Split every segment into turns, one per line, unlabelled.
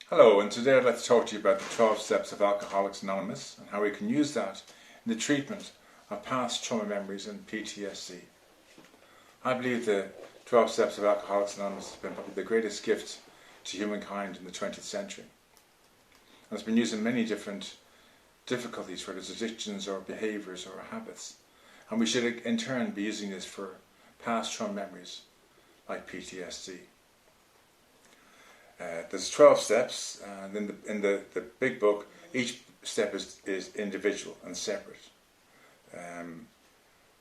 Hello, and today I'd like to talk to you about the 12 steps of Alcoholics Anonymous and how we can use that in the treatment of past trauma memories and PTSD. I believe the 12 steps of Alcoholics Anonymous has been probably the greatest gift to humankind in the 20th century. And it's been used in many different difficulties, whether it's addictions or behaviours or habits. And we should in turn be using this for past trauma memories like PTSD. There's 12 steps, and in the big book, each step is individual and separate.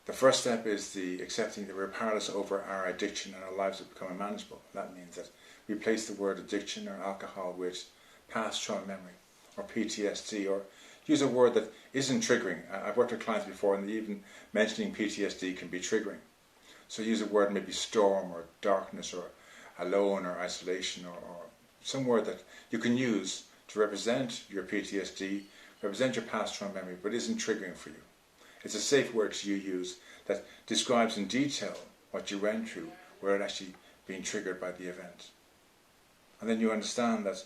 The first step is the accepting that we're powerless over our addiction and our lives have become unmanageable. That means that we replace the word addiction or alcohol with past trauma memory or PTSD, or use a word that isn't triggering. I've worked with clients before, and even mentioning PTSD can be triggering. So use a word maybe storm or darkness or alone or isolation or some word that you can use to represent your PTSD, represent your past trauma memory, but isn't triggering for you. It's a safe word to use that describes in detail what you went through without actually being triggered by the event. And then you understand that,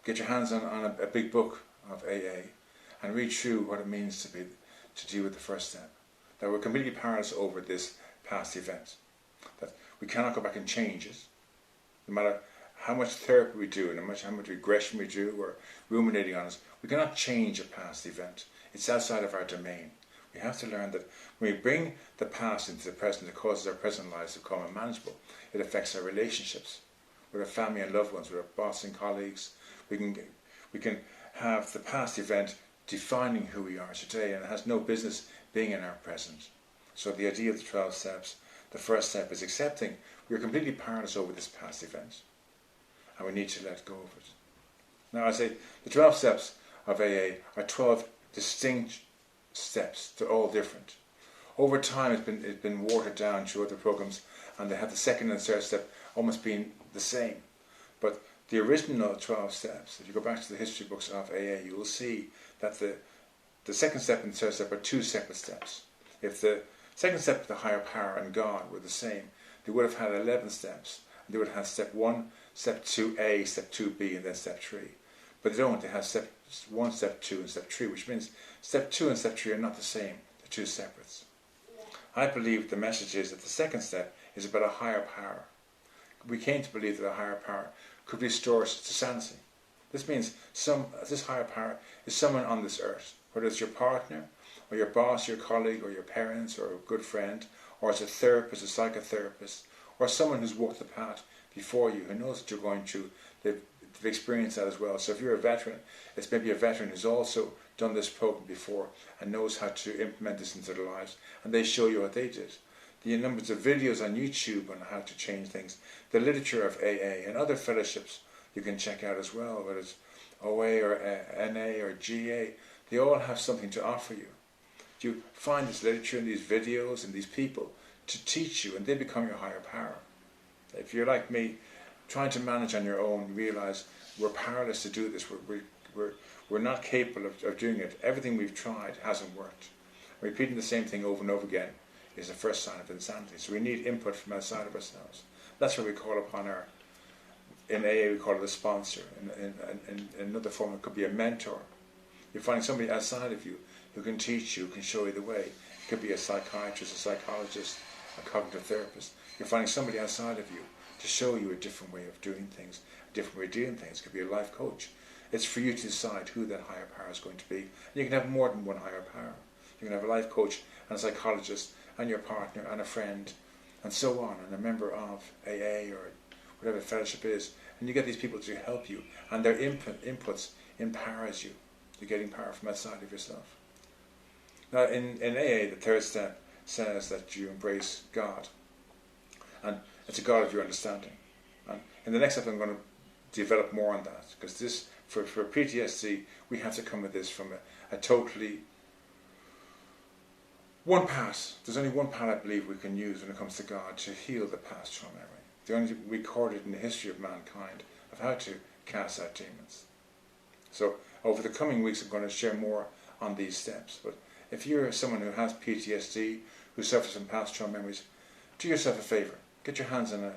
get your hands on a big book of AA and read through what it means to deal with the first step. That we're completely powerless over this past event. That we cannot go back and change it, no matter how much therapy we do and how much regression we do or ruminating on it. We cannot change a past event. It's outside of our domain. We have to learn that when we bring the past into the present, it causes our present lives to become unmanageable. It affects our relationships with our family and loved ones, with our boss and colleagues. We can have the past event defining who we are today, and it has no business being in our present. So the idea of the 12 steps, the first step is accepting we're completely powerless over this past event, and we need to let go of it. Now I say the 12 steps of AA are 12 distinct steps. They're all different. Over time it's been watered down through other programs, and they have the second and third step almost being the same. But the original 12 steps, if you go back to the history books of AA, you will see that the second step and the third step are two separate steps. If the second step, the higher power and God, were the same, they would have had 11 steps. They would have step 1, step 2A, step 2B, and then step 3. But they don't. They have step 1, step 2, and step 3, which means step 2 and step 3 are not the same. They're two separates. I believe the message is that the second step is about a higher power. We came to believe that a higher power could restore us to sanity. This means this higher power is someone on this earth, whether it's your partner, or your boss, your colleague, or your parents, or a good friend, or as a therapist, a psychotherapist, or someone who's walked the path before you, who knows what you're going through. They've experienced that as well. So if you're a veteran, it's maybe a veteran who's also done this program before and knows how to implement this into their lives, and they show you what they did. The numbers of videos on YouTube on how to change things, the literature of AA and other fellowships you can check out as well, whether it's OA or NA or GA, they all have something to offer you. You find this literature and these videos and these people to teach you, and they become your higher power. If you're like me, trying to manage on your own, you realise we're powerless to do this. We're not capable of doing it. Everything we've tried hasn't worked. Repeating the same thing over and over again is the first sign of insanity. So we need input from outside of ourselves. That's where we call upon in AA we call it a sponsor. In another form it could be a mentor. You're finding somebody outside of you who can teach you, who can show you the way. It could be a psychiatrist, a psychologist, a cognitive therapist. You're finding somebody outside of you to show you a different way of doing things, a different way of doing things. It could be a life coach. It's for you to decide who that higher power is going to be. And you can have more than one higher power. You can have a life coach and a psychologist and your partner and a friend and so on, and a member of AA or whatever fellowship is. And you get these people to help you, and their inputs empowers you. You're getting power from outside of yourself. Now in AA, the third step says that you embrace God. And it's a God of your understanding. And in the next step I'm going to develop more on that, because this, for PTSD, we have to come at this from a totally one path. There's only one path I believe we can use when it comes to God to heal the past trauma memory. The only recorded in the history of mankind of how to cast out demons. So over the coming weeks I'm going to share more on these steps. But if you're someone who has PTSD, who suffers from past trauma memories, do yourself a favour. Get your hands on a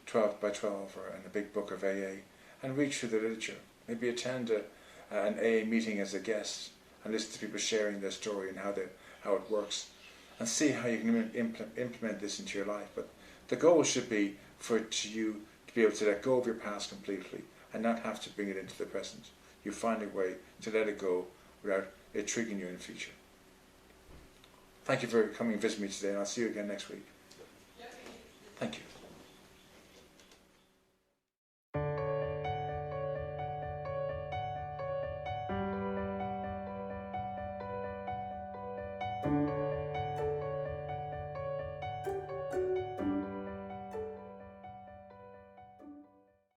12 by 12 or in a big book of AA and read through the literature. Maybe attend an AA meeting as a guest and listen to people sharing their story and how it works, and see how you can implement this into your life. But the goal should be for you to be able to let go of your past completely and not have to bring it into the present. You find a way to let it go without it triggering you in the future. Thank you for coming and visiting me today, and I'll see you again next week. Thank you.